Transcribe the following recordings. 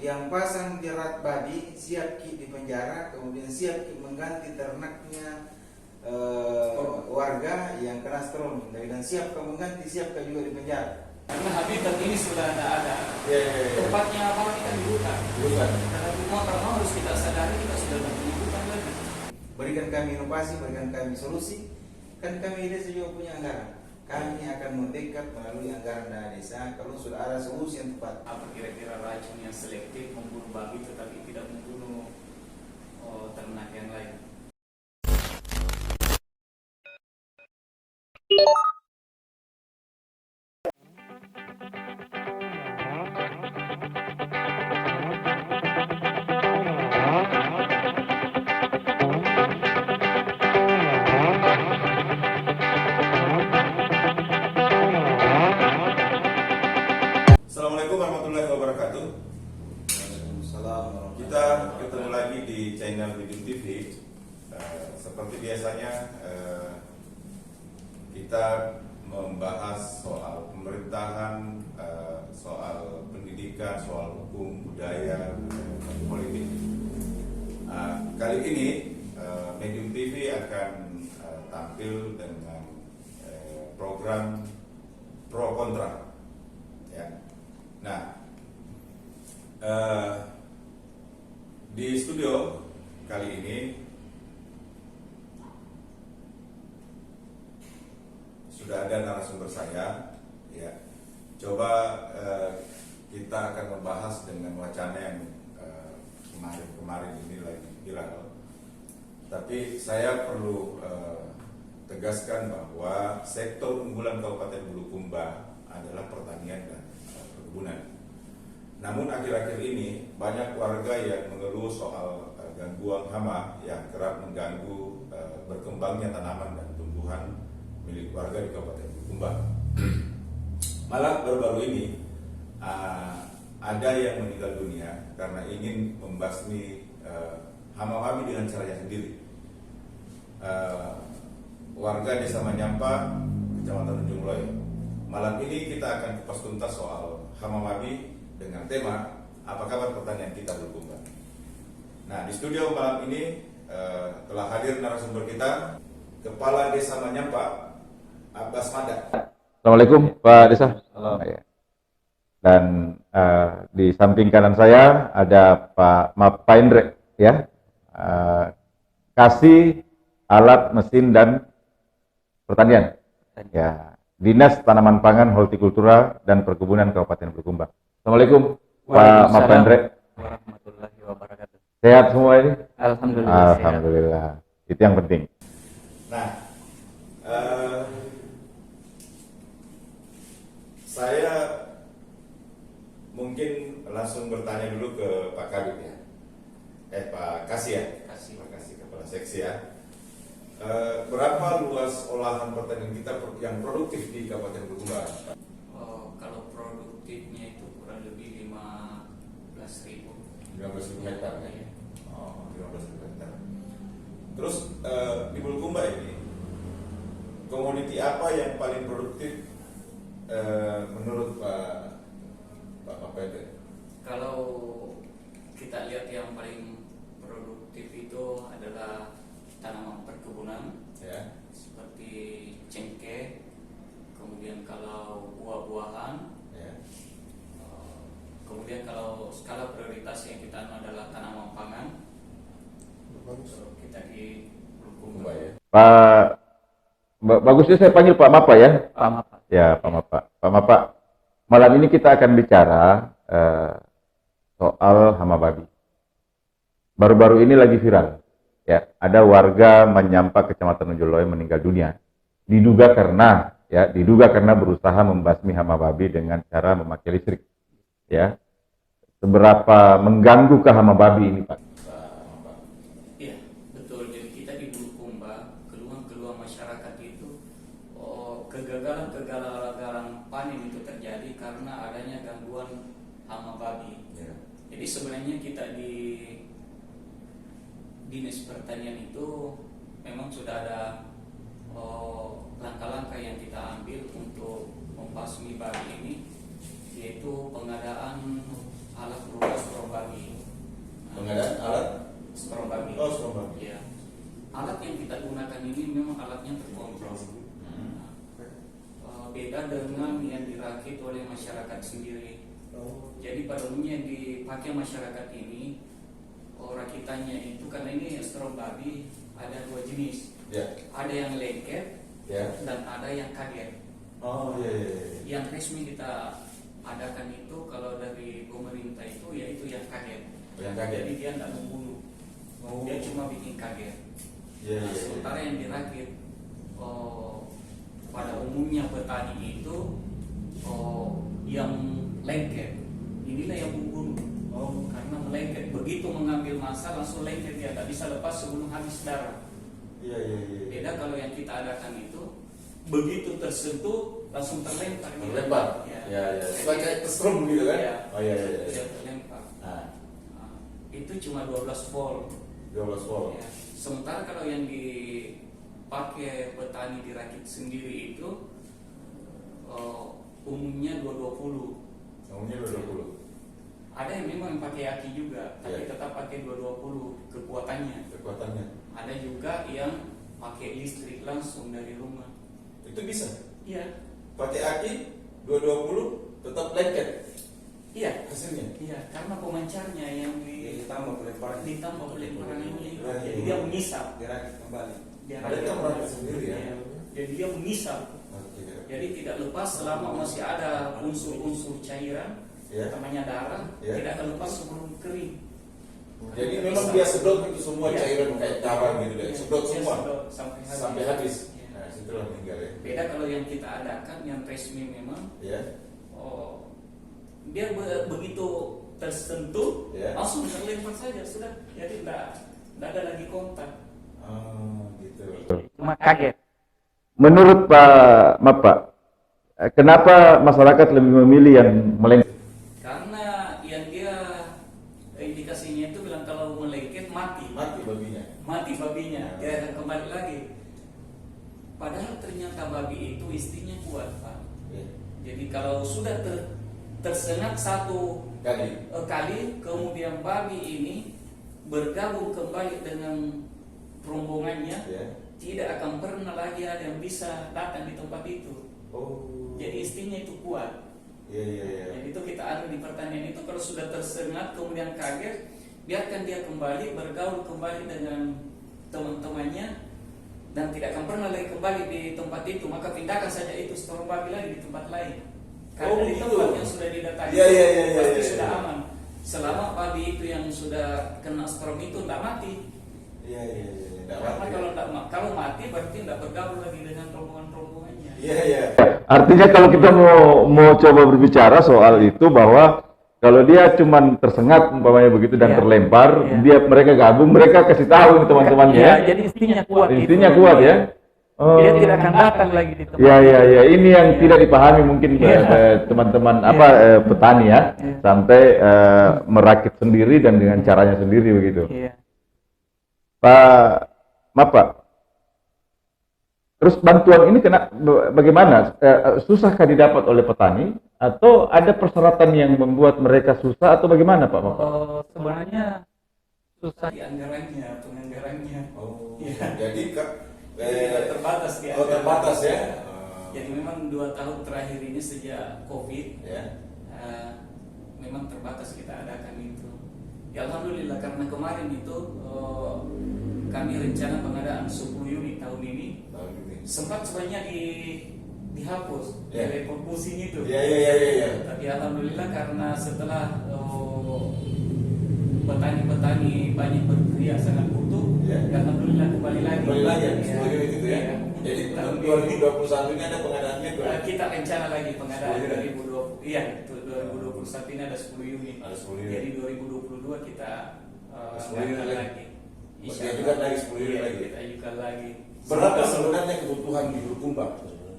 yang pasang jerat babi siap ki di penjara, kemudian siap ki mengganti ternaknya warga yang kena stromi, dan siap kau mengganti, siap kau juga di penjara. Karena habitat ini sudah tidak ada. Tempatnya apa kita di hutan. Karena mau harus kita sadari kita sudah di hutan lagi. Berikan kami inovasi, berikan kami solusi. Kan kami desa juga punya anggaran. Kami akan mendekat melalui anggaran dana desa kalau sudah ada solusi yang tepat. Apa kira-kira racun yang selektif membunuh babi tetapi tidak membunuh ternak yang lain? Assalamualaikum warahmatullahi wabarakatuh. Waalaikumsalam. Kita ketemu lagi di channel Medium TV. Seperti biasanya kita membahas soal pemerintahan, soal pendidikan, soal hukum, budaya, dan politik. Kali ini Medium TV akan tampil dengan program pro kontra. Ya. Nah, di studio kali ini sudah ada narasumber saya. Ya, coba kita akan membahas dengan wacana yang kemarin ini lagi viral. Tapi saya perlu tegaskan bahwa sektor unggulan Kabupaten Bulukumba adalah pertanian dan perkebunan. Namun akhir-akhir ini banyak warga yang mengeluh soal gangguan hama yang kerap mengganggu berkembangnya tanaman dan tumbuhan milik warga di Kabupaten Bulukumba. Malah baru-baru ini ada yang meninggal dunia karena ingin membasmi hama babi dengan caranya sendiri. Warga Desa Manyampa, Kecamatan Ujung Loyo. Malam ini kita akan kupas tuntas soal hama babi dengan tema apa kabar pertanian kita Bulukumba. Nah, di studio malam ini telah hadir narasumber kita, Kepala Desa Manyampa, Abbas Mada. Assalamualaikum Pak Desa. Dan di samping kanan saya ada Pak Mapaindre, ya, kasih alat mesin dan pertanian, ya, Dinas Tanaman Pangan, Hortikultura dan Perkebunan Kabupaten Bulukumba. Assalamualaikum Pak Mapaindre. Warahmatullahi wabarakatuh. Sehat semua ini? Alhamdulillah. Alhamdulillah. Itu yang penting. Nah, saya mungkin langsung bertanya dulu ke Pak Kabit, ya. Pak Kasih, ya. Pak Kasih, Kepala Seksi, ya. Berapa luas olahan pertanian kita yang produktif di Kabupaten Bulukumba? Kalau produktifnya itu kurang lebih 15.000 hektar, ya. 15.000 hektar. Terus di Bulukumba ini komoditi apa yang paling produktif menurut Pak Mapaindre? Kalau kita lihat yang paling produktif itu adalah tanaman perkebunan, Ya. seperti cengkeh, kemudian kalau buah-buahan, Ya. kemudian kalau skala prioritas yang kita adalah tanaman pangan. Kita di Bulukumba, ya. Pak, bagusnya saya panggil Pak Mapa, ya. Pak Mapa. Ya, Pak Mapa. Pak Mapa, malam ini kita akan bicara soal hama babi. Baru-baru ini lagi viral, ya. Ada warga Manyampa, Kecamatan Ujung Loyo meninggal dunia. Diduga karena berusaha membasmi hama babi dengan cara memakai listrik, ya. Seberapa mengganggu ke hama babi ini, Pak? Iya, betul. Jadi kita di Bulukumba, keluhan-keluhan masyarakat itu, kegagalan panen itu terjadi karena adanya gangguan hama babi. Ya. Jadi sebenarnya kita di Dinas Pertanian itu memang sudah ada langkah-langkah yang kita ambil untuk membasmi babi ini, yaitu pengadaan alat berupa strobat beda dengan yang dirakit oleh masyarakat sendiri. Jadi pada umumnya yang dipakai masyarakat ini, rakitannya itu karena ini strong babi ada dua jenis. Ya. Ada yang lengket Ya. dan ada yang kaget. Oh iya, iya, iya. Yang resmi kita adakan itu kalau dari pemerintah itu yaitu yang kaget. Yang kaget. Jadi dia tidak membunuh, dia cuma bikin kaget. Iya, Nah, iya, iya. sementara yang dirakit pada umumnya petani itu yang lengket, inilah yang membunuh. Karena melengket, begitu mengambil masa langsung lengket, dia tak bisa lepas sebelum habis darah. Iya, iya, iya. Beda kalau yang kita adakan itu begitu tersentuh langsung terlempar. Terlempar. Ya. Ya, ya. Kayak kesetrum gitu kan? Ya. Oh iya, iya, iya. Dia terlempar. Nah, Itu cuma 12 volt. 12 volt. Ya. Sementara kalau yang dipakai petani dirakit sendiri itu umumnya 220. Umumnya 220. Ada yang memang pakai aki juga, tapi Ya. tetap pakai 220 kekuatannya. Kekuatannya. Ada juga yang pakai listrik langsung dari rumah. Itu bisa. Iya, Pakai aki 220 tetap lengket iya, hasilnya. iya. Karena pemancarnya yang Ditambah pelemparan. ditambah pelemparan ini, Iya, jadi iya. dia mengisap. Dirakit kembali. Ada yang merakit sendiri ya? Iya. Jadi dia mengisap. Oke. Jadi tidak lepas selama masih ada unsur-unsur cairan, Ya. namanya darah, Ya. tidak akan lepas sebelum kering. Jadi memang dia sedot itu semua Iya. cairan kayak darah gitu deh. Iya, Sedot dia semua sedot sampai habis. Iya. Nah, situlah meninggal ya. Beda kalau yang kita adakan yang resmi memang Ya. dia begitu tersentuh Ya. langsung terlempar saja sudah, jadi tidak ada lagi kontak. Oh, gitu. Cuma kaget. Menurut Pak, kenapa masyarakat lebih memilih yang melengket? Karena yang dia indikasinya itu bilang kalau melengket mati Mati babinya. dia akan kembali lagi. Padahal ternyata babi itu instingnya kuat, Pak. Ya. Jadi kalau sudah tersengat satu Kali. kemudian babi ini bergabung kembali dengan rombongannya, Ya. tidak akan pernah lagi ada yang bisa datang di tempat itu. Oh. Jadi instingnya itu kuat. Iya, iya, iya. Jadi itu kita ada di pertanian itu, kalau sudah tersengat kemudian kaget, biarkan dia kembali bergaul kembali dengan teman-temannya dan tidak akan pernah lagi kembali di tempat itu, maka pindahkan saja itu storm babi lagi di tempat lain. Karena di gitu. tempat yang sudah didatangi Iya, iya, iya, iya, pasti iya. sudah aman. Selama babi itu yang sudah kena storm itu tidak mati. Iya, iya, iya. Nggak Karena mati. kalau mati berarti tidak bergaul lagi dengan rombongan-rombongannya. Iya, iya. Artinya kalau kita mau coba berbicara soal itu, bahwa kalau dia cuman tersengat umpamanya begitu dan Iya. terlempar, Iya. mereka gabung, mereka kasih tahu nih teman-temannya. Ya, ya. jadi instingnya kuat. Intinya itu. kuat ya. Oh. Dia tidak akan datang lagi di tempat. Ya, ya, ya. Ini yang Iya. tidak dipahami mungkin teman-teman petani ya, Iya. sampai merakit sendiri dan dengan caranya sendiri begitu. Iya. Pak, terus bantuan ini bagaimana? Susahkah didapat oleh petani atau ada persyaratan yang membuat mereka susah atau bagaimana, Pak? Sebenarnya susah di penganggarannya. Oh. Iya. Jadi Terbatas di terbatas ya. Jadi memang 2 tahun terakhir ini sejak COVID, Ya. memang terbatas kita adakan itu. Ya alhamdulillah, karena kemarin itu kami rencana pengadaan 10 unit tahun ini, Tahun ini. sempat sebenarnya dihapus Ya. dari pusing itu. Iya, iya, iya, iya. Tapi alhamdulillah karena setelah petani-petani banyak berteriak sangat butuh, Ya. alhamdulillah kembali lagi. Kembali lagi Ya. 10 unit itu ya. Iya. Jadi Tahun tahun 2021 ini ada pengadaannya kita rencana lagi pengadaan 10 unit. 2020. Iya, 2021 ini ada 10 unit. Ada 10 unit. Jadi 2022 kita 10 unit angkat lagi. Insya Kita Allah. ajukan lagi 10 unit Iya, lagi. Kita ajukan lagi. Berapa sebenarnya kebutuhan di Bulukumba?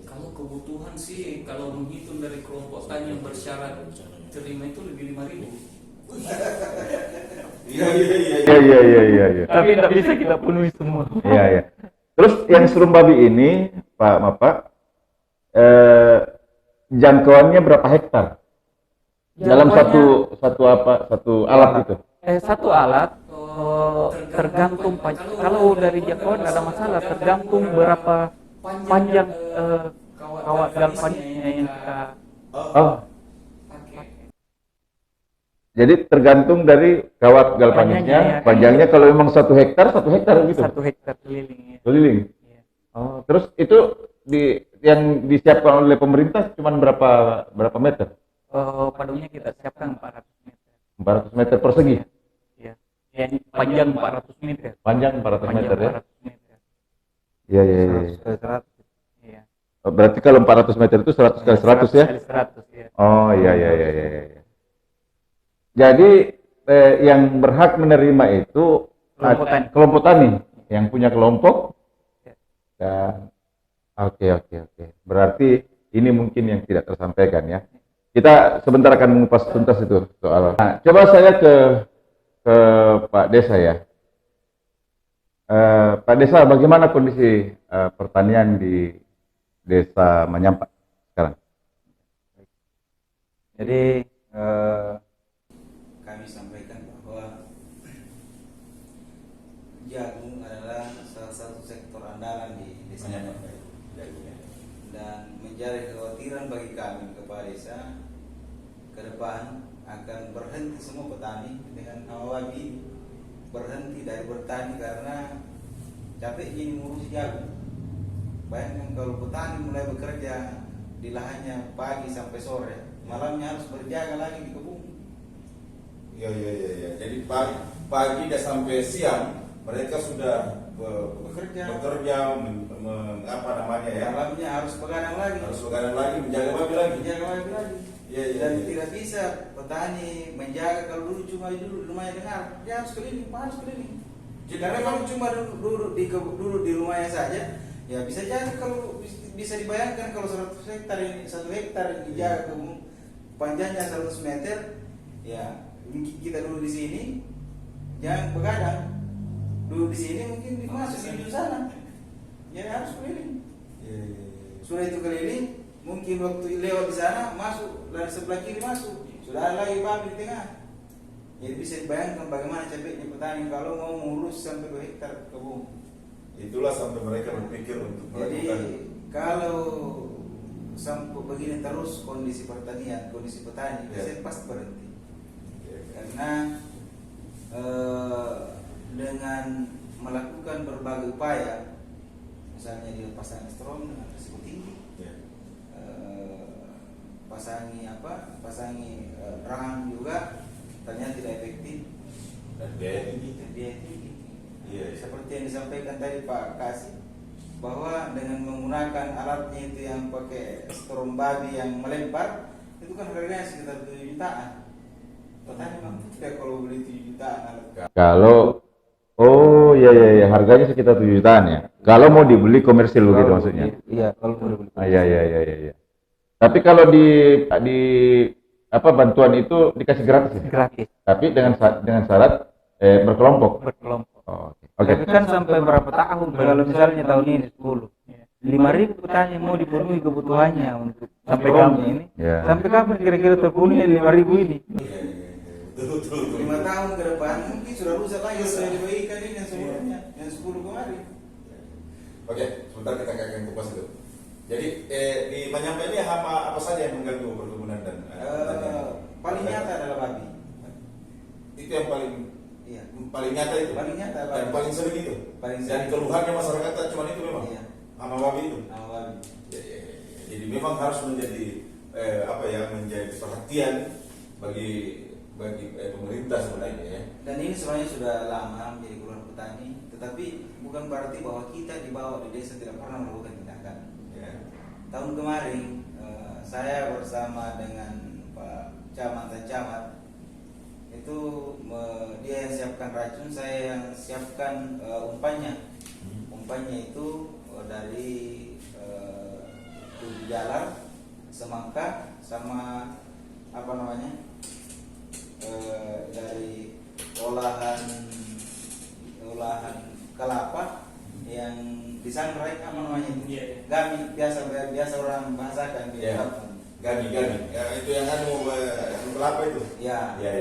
Kalau kebutuhan sih, kalau menghitung dari kelompok tani yang bersyarat terima itu lebih 5.000. Iya, iya, iya. Iya. Tapi tidak bisa kita penuhi semua. Iya, iya. Terus yang serum babi ini, Pak, jangkauannya berapa hektar? Dalam satu alat itu? Satu alat tergantung kalau dari jangkauan nggak ada masalah, tergantung berapa panjang kawat galvannya yang kita Oh, pakai. jadi tergantung dari kawat galvanisnya, Panjangnya, ya. panjangnya kalau memang 1 hektar gitu, 1 hektar keliling. Ya. keliling. Iya. Oh, terus itu yang disiapkan oleh pemerintah cuma berapa meter? Padunya kita siapkan 400 meter. 400 meter persegi. Iya. Yang panjang 400 meter. Panjang 400 meter ya. 400 meter. Iya, iya, iya. 100 Iya. Oh, berarti kalau 400 meter itu 100 kali 100 ya? Kali 100 ya. Oh, iya, iya, iya, iya. Jadi yang berhak menerima itu kelompok tani yang punya kelompok. Dan oke. Berarti ini mungkin yang tidak tersampaikan ya. Kita sebentar akan mengupas tuntas itu soal. Nah, coba saya ke Pak Desa ya. Pak Desa, bagaimana kondisi pertanian di Desa Manyampak sekarang? Jadi Kami sampaikan bahwa jagung adalah salah satu sektor andalan di desa dan menjadi kekhawatiran bagi kami kepala desa ke depan akan berhenti semua petani dengan hama babi, berhenti dari bertani karena capek jadi ngurusi jagung. Bayangkan kalau petani mulai bekerja di lahannya pagi sampai sore, malamnya harus berjaga lagi di kebun. Iya. Jadi pagi dan sampai siang mereka sudah Bekerja. Apa namanya ya? Malamnya harus begadang lagi. Harus begadang lagi, menjaga babi lagi. Menjaga babi lagi. Iya. Dan tidak bisa petani menjaga kalau dulu cuma duduk di rumahnya dengar, dia harus keliling. Karena kalau cuma duduk di rumahnya saja, ya bisa jadi kalau bisa dibayangkan kalau 100 hektar ini 1 hektar dijaga kebun panjangnya 100 meter, ya kita dulu di sini jangan begadang, dulu di sini mungkin masuk di sana, ya harus keliling. Iya. Sudah itu keliling, mungkin waktu lewat di sana masuk dari sebelah kiri masuk, sudah ada lagi babi di tengah. Jadi bisa dibayangkan bagaimana capeknya petani kalau mau mengurus sampai 2 hektar kebun. Itulah sampai mereka berpikir untuk Jadi melakukan. kalau sampai begini terus kondisi pertanian, kondisi petani, Ya. saya pasti berhenti. Ya. Karena dengan melakukan berbagai upaya, misalnya dia pasang strom dengan risiko tinggi, Ya. pasangi rang juga ternyata tidak efektif Dan biaya tinggi. dan biaya tinggi. Iya. Seperti yang disampaikan tadi Pak Kasih, bahwa dengan menggunakan alatnya itu yang pakai strom babi yang melempar, itu kan harganya sekitar 7 jutaan. Petani mampu tidak kalau beli 7 jutaan alat. Kalau iya, harganya sekitar 7 jutaan ya. Kalau mau dibeli komersil begitu maksudnya. Iya, kalau mau dibeli. Iya. Tapi kalau di apa bantuan itu dikasih gratis ya? Gratis. Tapi dengan syarat berkelompok. Berkelompok. Oh, oke. Tapi kan sampai berapa tahun? Kalau misalnya tahun ini 10, 5.000 petani mau dipenuhi kebutuhannya untuk sampai kapan ini? Ya. Sampai kapan kira-kira terpenuhi 5.000 ini? Iya. Betul. 5 tahun ke depan mungkin sudah rusak lagi sudah dibagikan ini yang sebelumnya, yang 10 kemarin. Oke, sebentar kita akan kupas itu. Jadi di Manyampak ini hama apa saja yang mengganggu perkebunan dan Paling nyata adalah babi. itu yang Iya. paling nyata itu. Paling nyata, dan babi. paling sering itu. Paling Dan sering. keluhannya masyarakat cuma itu memang. Iya. Hama babi itu. Nama babi. Ya. Jadi memang harus menjadi menjadi perhatian bagi pemerintah sebenarnya ya. Dan ini sebenarnya sudah lama menjadi keluhan petani, tetapi bukan berarti bahwa kita di bawah di desa tidak pernah melakukan tindakan. Ya. Tahun kemarin saya bersama dengan Pak Camat dan Camat itu dia yang siapkan racun, saya yang siapkan umpannya. Umpannya itu dari Tujuh Jalar, Semangka, sama apa namanya dari olahan kelapa yang disangrai apa namanya itu? Iya. Gami, biasa orang bahasakan di Iya. kampung. Gani. Ya, itu yang kelapa itu. Ya. Ya.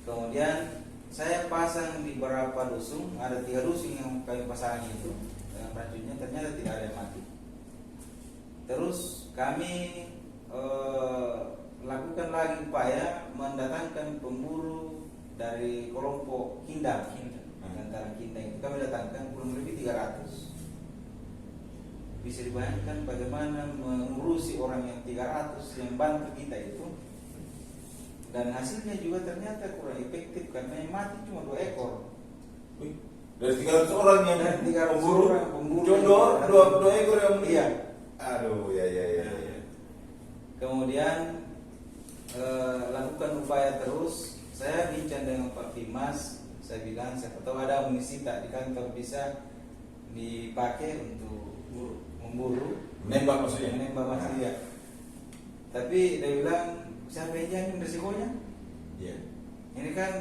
Kemudian saya pasang di beberapa dusun, ada 3 dusun yang kami pasang itu dengan racunnya, ternyata tidak ada yang mati. Terus kami lakukan lagi upaya mendatangkan pemburu dari kelompok Kindang. Antara Kindang itu kami datangkan kurang lebih 300. Bisa dibayangkan bagaimana mengurusi orang yang 300 yang bantu kita itu. Dan hasilnya juga ternyata kurang efektif karena yang mati cuma 2 ekor. Wih, dari 300 orang yang Dari 300 pemburu, orang, pemburu cuma yang- dua ekor yang Iya. Aduh, ya. Kemudian lakukan upaya terus. Saya bincang dengan Pak Fimas. Saya bilang siapa tahu ada amunisi tak di kantor bisa dipakai untuk memburu, Menembak maksudnya? menembak maksudnya. Tapi dia bilang siapa yang jamin risikonya? Iya. Ini kan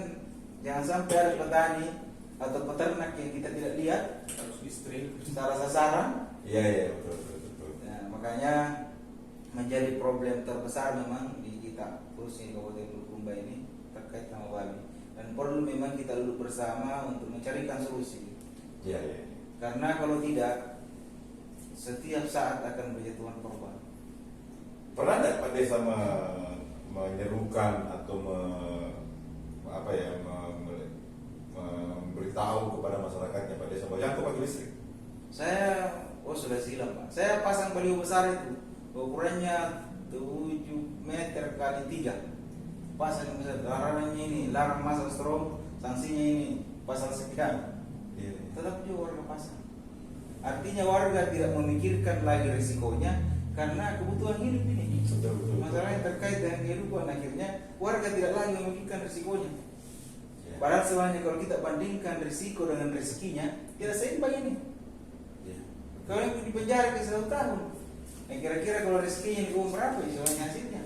jangan sampai ada petani atau peternak yang kita tidak lihat Harus istri. secara sasaran. Iya, betul. Nah, makanya menjadi problem terbesar memang di kita khususnya di Kabupaten Bulukumba ini terkait sama babi, dan perlu memang kita duduk bersama untuk mencarikan solusi. Iya. Karena kalau tidak, setiap saat akan berjatuhan korban. Pernah tidak Pak Desa menyerukan atau memberitahu kepada masyarakatnya Pak Desa bahwa jangan pakai listrik? Saya sudah silam Pak. Saya pasang baliho besar itu, ukurannya 7 meter kali 3. Pasang besar, larangannya ini, larang masang strom, sanksinya ini, pasal sekian. Iya. Tetap juga warga pasang. Artinya warga tidak memikirkan lagi risikonya karena kebutuhan hidup ini. Betul. Masalahnya terkait dengan kehidupan, akhirnya warga tidak lagi memikirkan risikonya. Ya. Padahal sebenarnya kalau kita bandingkan risiko dengan rezekinya, tidak seimbang ini. Ya. Kalau yang di penjara ke 1 tahun, kira-kira kalau rezekinya di berapa istilahnya hasilnya?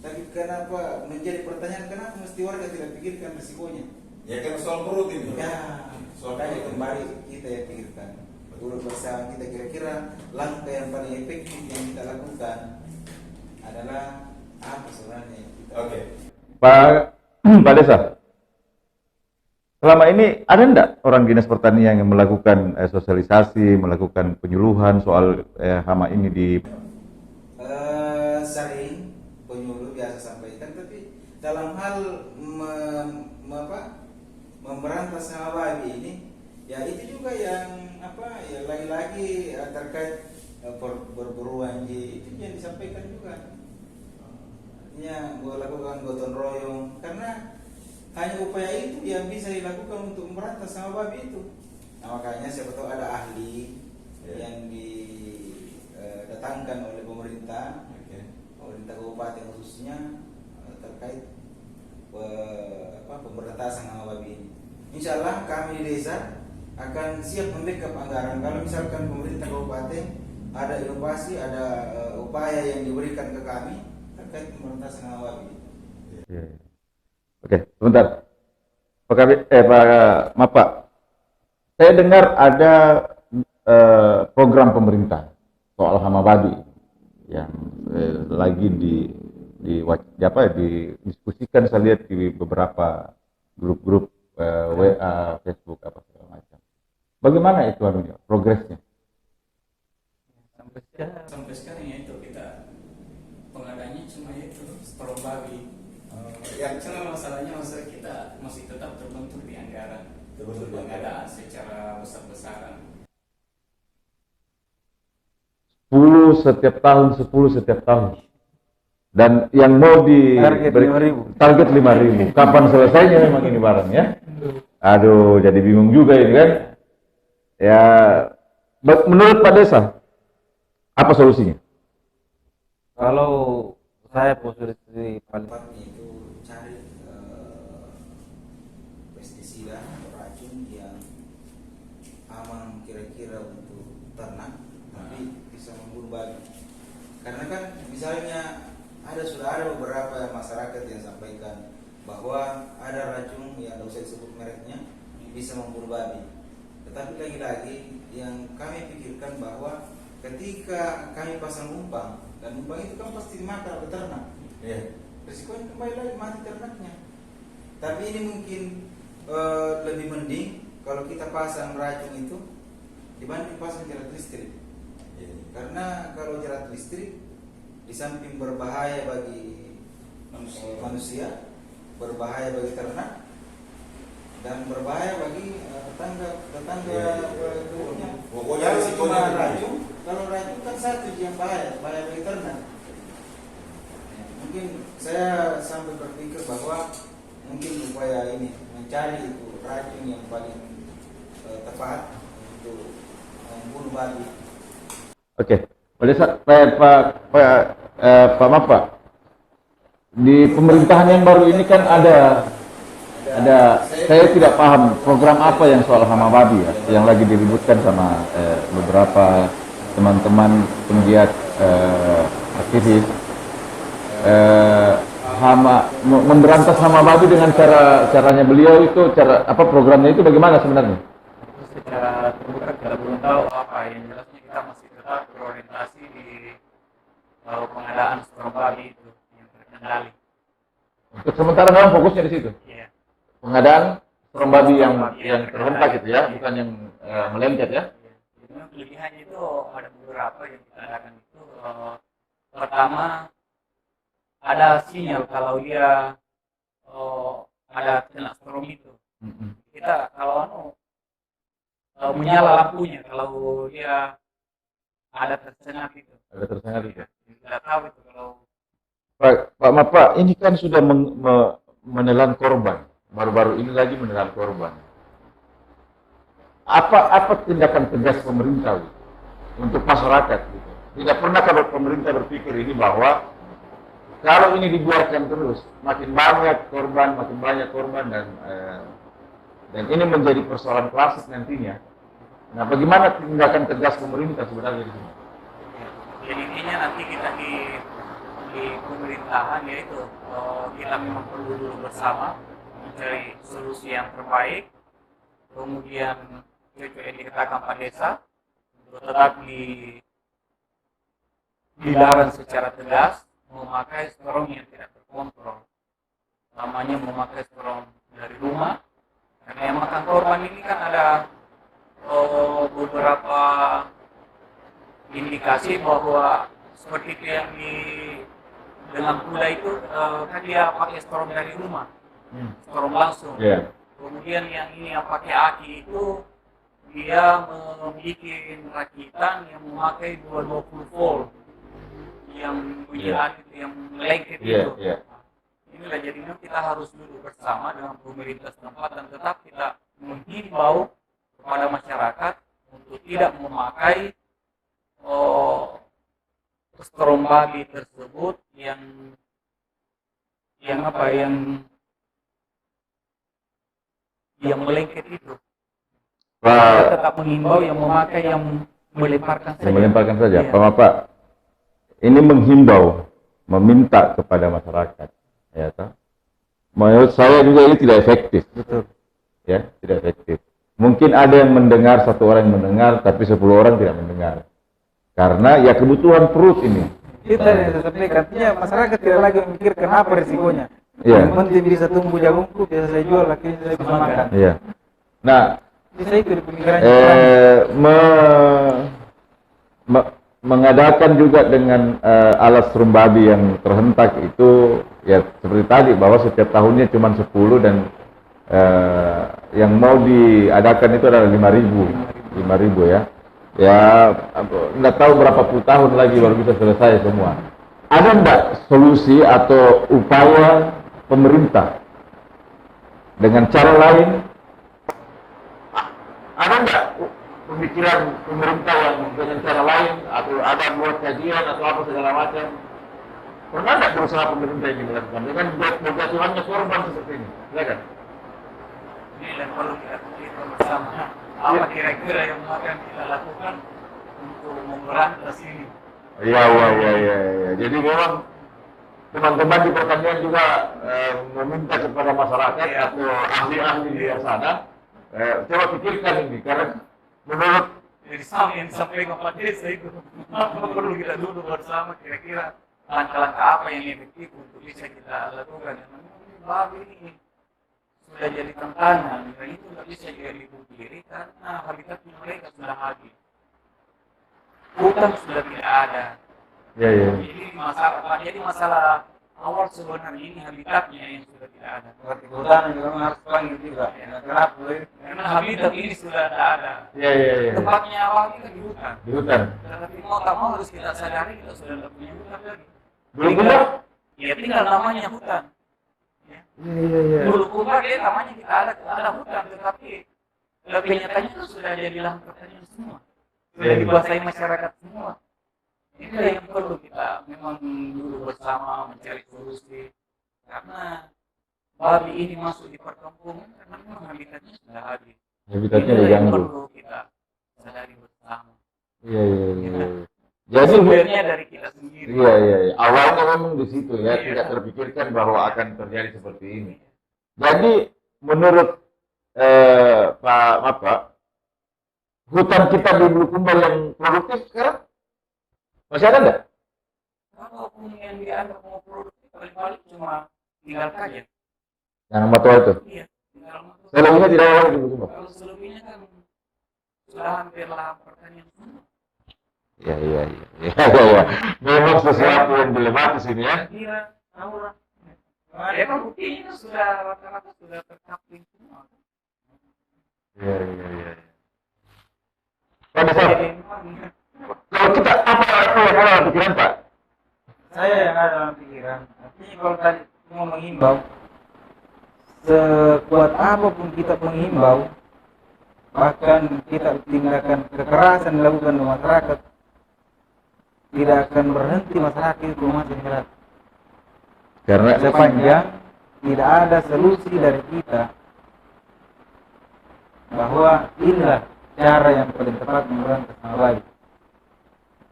Tapi kenapa menjadi pertanyaan, kenapa mesti warga tidak pikirkan risikonya? Ya kan soal perut ini. Ya, Soal makanya perut. kembali kita yang pikirkan. Duduk bersama kita, kira-kira langkah yang paling efektif yang kita lakukan adalah apa sebenarnya yang kita Oke. Pak Desa, selama ini ada enggak orang dinas pertanian yang melakukan sosialisasi, melakukan penyuluhan soal hama ini di sering penyuluh biasa sampaikan, tapi dalam hal memberantas hama babi ini, ya itu juga yang ya lagi-lagi terkait perburuan itu yang disampaikan juga. Artinya melakukan gotong royong, karena hanya upaya itu yang bisa dilakukan untuk memberantas hama babi itu. Nah, makanya siapa tahu ada ahli yang didatangkan oleh pemerintah kabupaten khususnya terkait pemberantasan hama babi ini. Insya Allah kami di desa akan siap membackup anggaran kalau misalkan pemerintah kabupaten ada inovasi, ada upaya yang diberikan ke kami terkait pemberantasan hama babi. Oke, sebentar. Pak, saya dengar ada program pemerintah soal hama babi yang lagi didiskusikan, saya lihat di beberapa grup-grup WA, Facebook, apa segala macam. Bagaimana itu progresnya? Sampai sekarang ya itu kita pengadanya cuma itu strom babi. Cuma masalahnya kita masih tetap terbentur di anggaran. Pengadaan secara besar-besaran. 10 setiap tahun. Dan yang mau Target 5.000. Target 5.000. Kapan selesainya memang ini barang ya? Aduh, jadi bingung juga ini kan. Ya, menurut Pak Desa, apa solusinya? Kalau saya posisi paling Tempatnya itu cari pestisida atau racun yang aman kira-kira untuk ternak, tapi bisa membunuh babi. Karena kan misalnya sudah ada beberapa masyarakat yang sampaikan bahwa ada racun yang tidak usah disebut mereknya bisa membunuh babi. Tetapi lagi-lagi yang kami pikirkan bahwa ketika kami pasang umpan, dan umpan itu kan pasti dimakan oleh ternak, risikonya kembali lagi mati ternaknya. Tapi ini mungkin lebih mending kalau kita pasang racun itu dibanding pasang jarak listrik. Karena kalau jerat listrik di samping berbahaya bagi manusia, berbahaya bagi ternak, dan berbahaya bagi tetangga berikutnya. Pokoknya Kalau risikonya cuma tinggi. racun, kalau racun kan satu yang bahaya bagi ternak. Mungkin saya sampai berpikir bahwa mungkin upaya ini mencari itu racun yang paling tepat untuk membunuh babi. Oke, Pak Mapa, di pemerintahan yang baru ini kan ada saya tidak paham program apa yang soal hama babi ya, yang lagi diributkan sama beberapa teman-teman penggiat aktivis memberantas hama babi dengan caranya beliau itu programnya itu bagaimana sebenarnya? Secara terbuka kita belum tahu apa, yang jelasnya kita masih tetap berorientasi di pengadaan stok babi itu yang terkendali. Untuk sementara memang fokusnya di situ. Iya. Pengadaan stok babi yang terhentak gitu ya, bukan yang melengket ya. Jadi memang kelebihannya itu ada beberapa yang kita adakan itu. Pertama, ada sinyal kalau dia ada kena strom itu. Kita kalau menyala lampunya kalau dia ada tersengat itu. Ada tersengat itu. Kita tahu itu kalau Pak Mapa, ini kan sudah menelan korban. Baru-baru ini lagi menelan korban. Apa tindakan tegas pemerintah gitu, untuk masyarakat? Gitu. Tidak pernah kalau pemerintah berpikir ini bahwa kalau ini dibiarkan terus, makin banyak korban dan ini menjadi persoalan klasik nantinya. Nah, bagaimana tindakan tegas pemerintah sebenarnya di sini? jadi intinya nanti kita di pemerintahan yaitu kita memang perlu dulu bersama mencari solusi yang terbaik, kemudian yang dikatakan Pak Desa untuk tetap dilarang secara tegas memakai strong yang tidak terkontrol, namanya memakai strong dari rumah, karena yang makan korban ini kan ada beberapa indikasi bahwa seperti itu yang dengan kuda itu kan dia pakai strom dari rumah, strom langsung. Yeah. Kemudian yang ini yang pakai aki itu dia membuat rakitan yang memakai 220 volt yang bunyian itu yang melengket itu. Inilah jadinya kita harus duduk bersama dengan pemerintah setempat dan tetap kita menghimbau kepada masyarakat untuk tidak memakai strom babi tersebut yang melengket itu. Kita tetap mengimbau yang memakai yang melemparkan saja. Melemparkan saja. Ya. Pak Mapa, ini menghimbau, meminta kepada masyarakat. Ya, toh? Menurut saya juga ini tidak efektif. Betul. Ya, tidak efektif. Mungkin ada yang mendengar, 1 orang yang mendengar, tapi 10 orang tidak mendengar. Karena ya kebutuhan perut ini. Kita seperti artinya masyarakat tidak lagi memikirkan apa risikonya. Iya. Yang penting bisa tumbuh jagungku, bisa saya jual, akhirnya saya bisa makan. Iya. Nah, Bisa itu di pemikirannya. mengadakan juga dengan alat serum babi yang terhentak itu ya seperti tadi bahwa setiap tahunnya cuma 10 dan yang mau diadakan itu adalah 5.000 ya. Ya nggak tahu berapa puluh tahun lagi baru bisa selesai semua. Ada enggak solusi atau upaya pemerintah dengan cara lain? Ada enggak pemikiran pemerintah yang dengan cara lain atau ada buat kajian atau apa segala macam? Pernah enggak berusaha pemerintah ini melakukan dengan berjatuhannya korban seperti ini? Silakan. Ini yang perlu kita pikirkan bersama. Apa kira-kira yang akan kita lakukan untuk memberantas ini? Iya. Jadi memang teman-teman di pertanian juga meminta kepada masyarakat atau ahli-ahli di luar sana coba pikirkan ini karena menurut Jadi sama yang disampaikan Pak Desa itu perlu kita duduk bersama kira-kira langkah-langkah apa yang efektif untuk bisa kita lakukan. Babi ini sudah jadi tantangan, dan itu tidak bisa jadi dipungkiri karena habitatnya mereka sudah habis. hutan sudah tidak ada. Ya, ya. Jadi masalah awal sebenarnya ini habitatnya yang sudah tidak ada. Seperti kehutanan juga memang harus panggil juga. Ya, kenapa? Karena habitat ini sudah tidak ada. Ya, ya, ya. Tempatnya awal kita di hutan. Di hutan. Tetapi mau tak mau harus kita sadari kita sudah tidak punya hutan lagi. Belum benar? Ya tinggal namanya hutan. Ya. Iya, iya, iya. Dulu Kumbar dia namanya kita ada hutan, tetapi kenyataannya itu sudah jadi lahan pertanian semua. Sudah dikuasai masyarakat semua. Inilah yang perlu kita memang dulu bersama mencari solusi. Karena babi ini masuk di perkampungan karena memang habitatnya sudah habis. Habitatnya Inilah yang diganggu. perlu kita sadari bersama. Iya, iya, iya. Ya. Jadi Sumbernya dari kita sendiri. iya, iya, iya. Awalnya memang di situ ya, Iya. tidak terpikirkan bahwa akan terjadi seperti ini. Jadi menurut Pak, hutan kita di Bulukumba yang produktif sekarang masih ada nggak? Kalaupun yang dianggap mau produktif paling-paling cuma tinggal kajet. Yang Matua itu. Iya, tinggal masuk. Selebihnya tidak ada di Bulukumba. Kalau selebihnya kan sudah hampir lahan pertanian semua. Iya, iya, iya, iya, iya. Memang sesuatu yang dilematis ini ya. Kira, Aura. Ya kan buktinya sudah rata-rata sudah tercoupling semua. Iya, iya, iya. Pak Desa, Jadi memang kalau kita apa yang ada dalam pikiran Pak? Saya yang ada dalam pikiran. Artinya kalau tadi mau menghimbau, sekuat apapun kita menghimbau, bahkan kita tindakan kekerasan dilakukan oleh masyarakat, tidak akan berhenti masyarakat itu masih berat. Karena Sepanjang tidak ada solusi dari kita bahwa inilah cara yang paling tepat memberantas hal baik.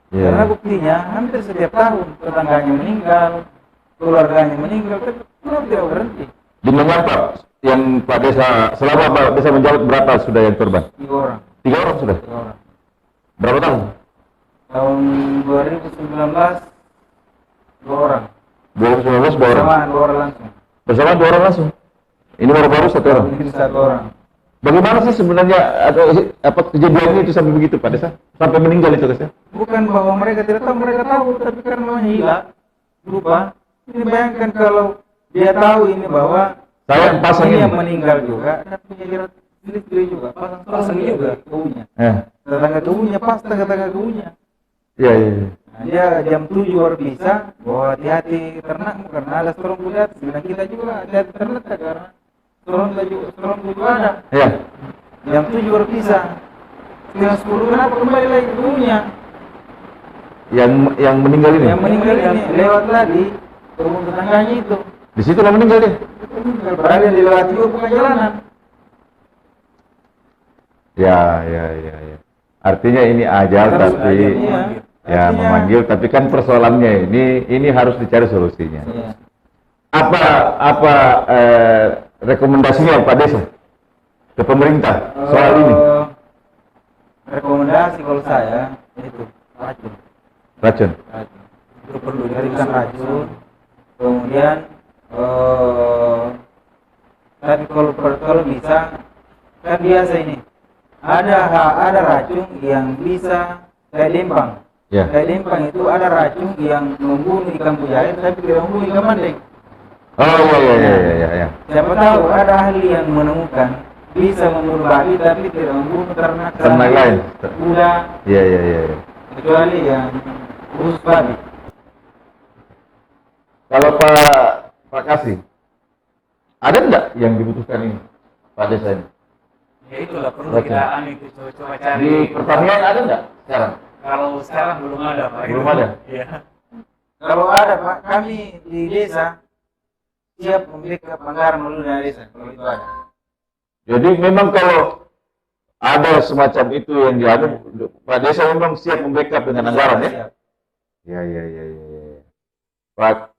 ya. Karena buktinya hampir setiap tahun tetangganya meninggal, keluarganya meninggal, tetap tidak berhenti. Dengan Pak yang Pak Desa selama Pak Desa menjabat berapa sudah yang korban? 3 orang. 3 orang sudah. 3 orang. Berapa tahun? Tahun 2019 2 orang. 2019 2 orang. Bersamaan 2 orang langsung. Bersama 2 orang langsung. Ini baru-baru 1 orang. Ini 1 orang. Bagaimana sih sebenarnya atau apa kejadiannya itu sampai begitu Pak Desa? Sampai meninggal itu Desa? Bukan bahwa mereka tidak tahu, mereka tahu, tapi karena memang hilang, lupa. Ini bayangkan kalau dia tahu ini bahwa Saya pasang ini ini. yang meninggal juga, dan punya jerat istri juga, pasang juga keunya. Tetangga keunya, pas tetangga keunya. Iya, iya. Iya. Nah, dia jam 7 baru bisa, bahwa hati-hati ternakmu karena ada storm kulihat, bilang kita juga hati-hati ternak karena storm juga ada. Iya. Jam 7 baru bisa. Setengah 10 kenapa kembali lagi ke keunya? Yang meninggal ini. Yang meninggal ini lewat lagi kebun tetangganya itu. Di situ lah meninggal dia. Padahal yang dilewati juga bukan jalanan. Ya, ya, ya, ya. Artinya ini ajal Harus tapi ajal, iya. ya Artinya- memanggil tapi kan persoalannya ini harus dicari solusinya. Iya. Apa rekomendasinya Pak Desa ke pemerintah soal ini? Rekomendasi kalau saya itu racun. Racun. Itu perlu diberikan racun. Kemudian tapi kalau bisa kan biasa ini ada racun yang bisa kayak dempang. Ya. Kayak dempang itu ada racun yang membunuh ikan buaya tapi tidak membunuh ikan mandeng. Oh iya iya iya iya ya. Siapa tahu ada ahli yang menemukan bisa membunuh babi tapi tidak membunuh ternak lain. kuda, Iya iya iya. kecuali yang khusus babi. Kalau Pak Kasih, ada enggak yang dibutuhkan ini Pak Desa ini? ya itulah perlu Racun. kita itu coba cari. Di pertanian ada enggak sekarang? Kalau sekarang belum ada Pak. Belum ada? Iya. Kalau ada Pak, kami di desa siap memberikan anggaran melalui dana desa kalau itu ada. Jadi memang kalau ada semacam itu yang diadu, Pak Desa memang siap membackup dengan anggaran ya? Siap. Ya ya ya ya. Pak,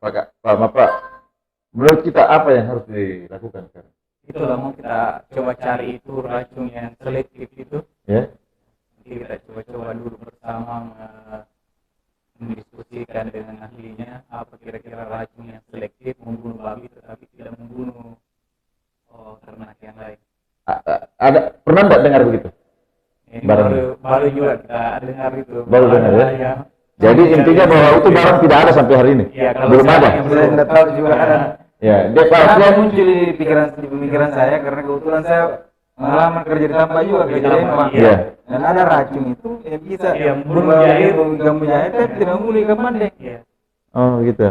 menurut kita apa yang harus dilakukan sekarang? Itulah mau kita coba cari itu racun yang selektif itu. Ya. Nanti kita coba-coba dulu bersama mendiskusikan dengan ahlinya apa kira-kira racun yang selektif membunuh babi tetapi tidak membunuh ternak yang lain. Ada pernah enggak dengar begitu? Ini Barang. baru juga kita dengar itu. Baru dengar ya? Ya. Jadi intinya bahwa itu barang tidak ada sampai hari ini. Ya, kalau Belum ada. yang saya tidak tahu juga ada. Ya, dia Ada pakai muncul di pemikiran saya karena kebetulan saya pengalaman kerja di tambah juga kerja di Lembang. Iya. Dan ada racun itu yang bisa membunuh jahe. membunuh jahe tapi tidak membunuh ikan bandeng. Iya. Oh gitu.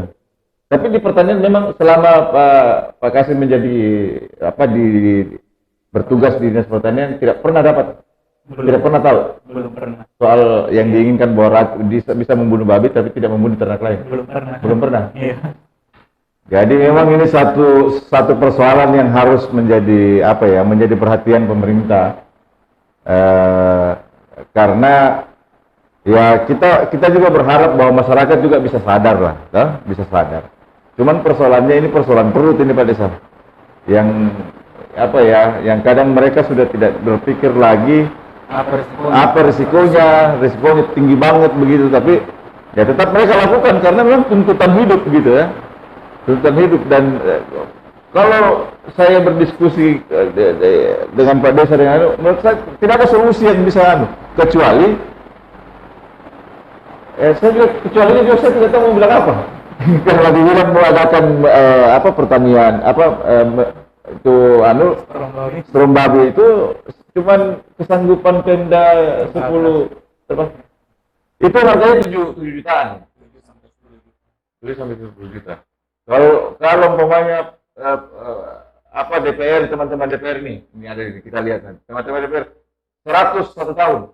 Tapi di pertanian memang selama Pak Kasim menjadi bertugas di dinas pertanian tidak pernah dapat, tidak pernah tahu Belum pernah. soal yang diinginkan bahwa bisa membunuh babi tapi tidak membunuh ternak lain. Belum pernah. Belum pernah. Iya. Jadi memang ini satu persoalan yang harus menjadi perhatian pemerintah. Karena ya kita juga berharap bahwa masyarakat juga bisa sadar lah, bisa sadar. Cuman persoalannya ini persoalan perut ini Pak Desa, yang yang kadang mereka sudah tidak berpikir lagi risikonya tinggi banget begitu, tapi ya tetap mereka lakukan karena memang tuntutan hidup gitu ya, tuntutan hidup. Dan kalau saya berdiskusi dengan Pak Desa menurut saya tidak ada solusi yang bisa kecuali saya tidak tahu mau bilang apa. Kalau dibilang mengadakan pertanian strom babi itu cuman kesanggupan Pemda 10 itu harganya 7 jutaan. 7 sampai 10 juta. Kalau umpamanya DPR, teman-teman DPR ini ada ini kita lihat nanti. Teman-teman DPR 100 1 tahun.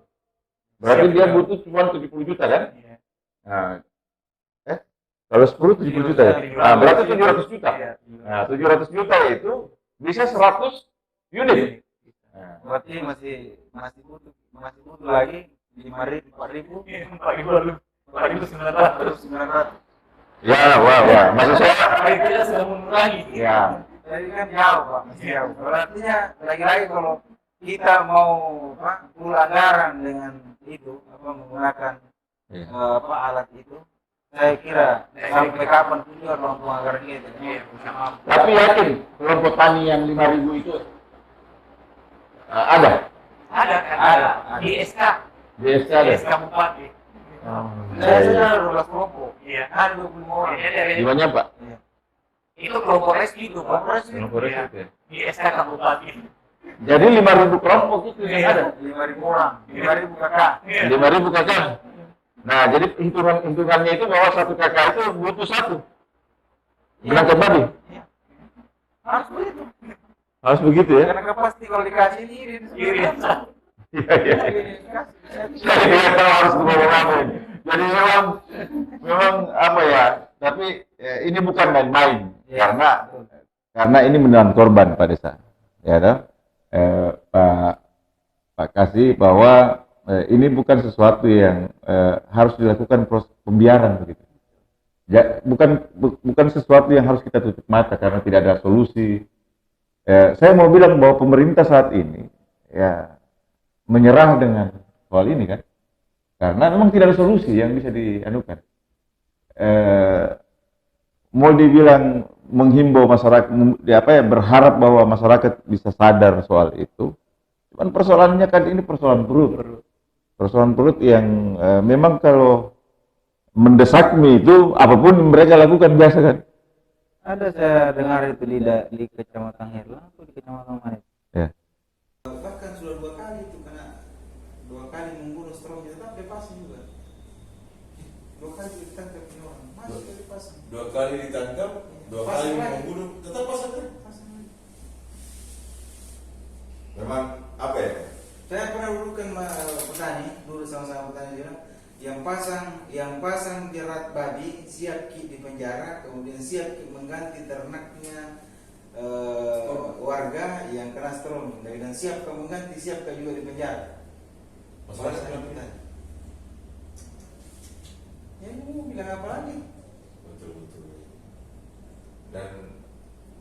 Berarti dia butuh cuma 70 juta kan? Nah, kalau 10 70 juta ya. Nah, berarti 700 juta. Nah, 700 juta itu bisa 100 unit. Nah, Berarti masih butuh lagi 5.000 4.000 4.900. ya, wah. Maksud saya Kita sudah mengurangi. ya. Jadi kan jauh Pak, masih jauh. Berarti lagi-lagi kalau kita mau full anggaran dengan itu menggunakan alat itu, saya kira sampai kapan pun juga mampu anggaran kita. Tapi yakin kelompok tani yang 5.000 itu ada Ada. Di SK. di SK ada. SK Bupati. Saya sudah 12 kelompok. Iya. Ada 25 orang. Di mana Pak? Itu kelompok resmi itu, Pak. Kelompok resmi itu ya. Di SK Kabupaten. Jadi 5.000 kelompok itu yang ada. 5.000 orang, 5.000 kakak. 5.000 kakak. Nah, jadi hitungannya itu bahwa satu kakak itu butuh satu. Menangkap babi. Harus begitu. Harus begitu ya? Karena pasti kalau dikasih irin. Iya. Saya harus ngomong apa ini. Jadi memang tapi ini bukan main-main karena ini menelan korban Pak Desa. Ya toh? Pak Kasih bahwa ini bukan sesuatu yang harus dilakukan proses pembiaran begitu. Ya, bukan sesuatu yang harus kita tutup mata karena tidak ada solusi. Saya mau bilang bahwa pemerintah saat ini ya menyerah dengan soal ini kan, karena memang tidak ada solusi yang bisa dianukan. Mau dibilang menghimbau masyarakat, berharap bahwa masyarakat bisa sadar soal itu. Cuman persoalannya kan ini persoalan perut yang memang kalau mendesak mie itu apapun mereka lakukan biasa kan. Ada saya dengar itu di Kecamatan Herlang atau di Kecamatan mana? Ya. Bahkan sudah 2 kali itu karena 2 kali membunuh strom tetap bebas juga. 2 kali ditangkap orang, masih bebas. 2 kali ditangkap, 2 kali membunuh, tetap pasang kan? Memang apa ya? Saya pernah dulu kan petani, dulu sama-sama petani bilang yang pasang jerat babi siap di penjara, kemudian siap mengganti ternaknya warga yang kena strom, dan siap mengganti, siap juga di penjara. Masalah saya petani. Ya mau bilang apa lagi? Betul. Dan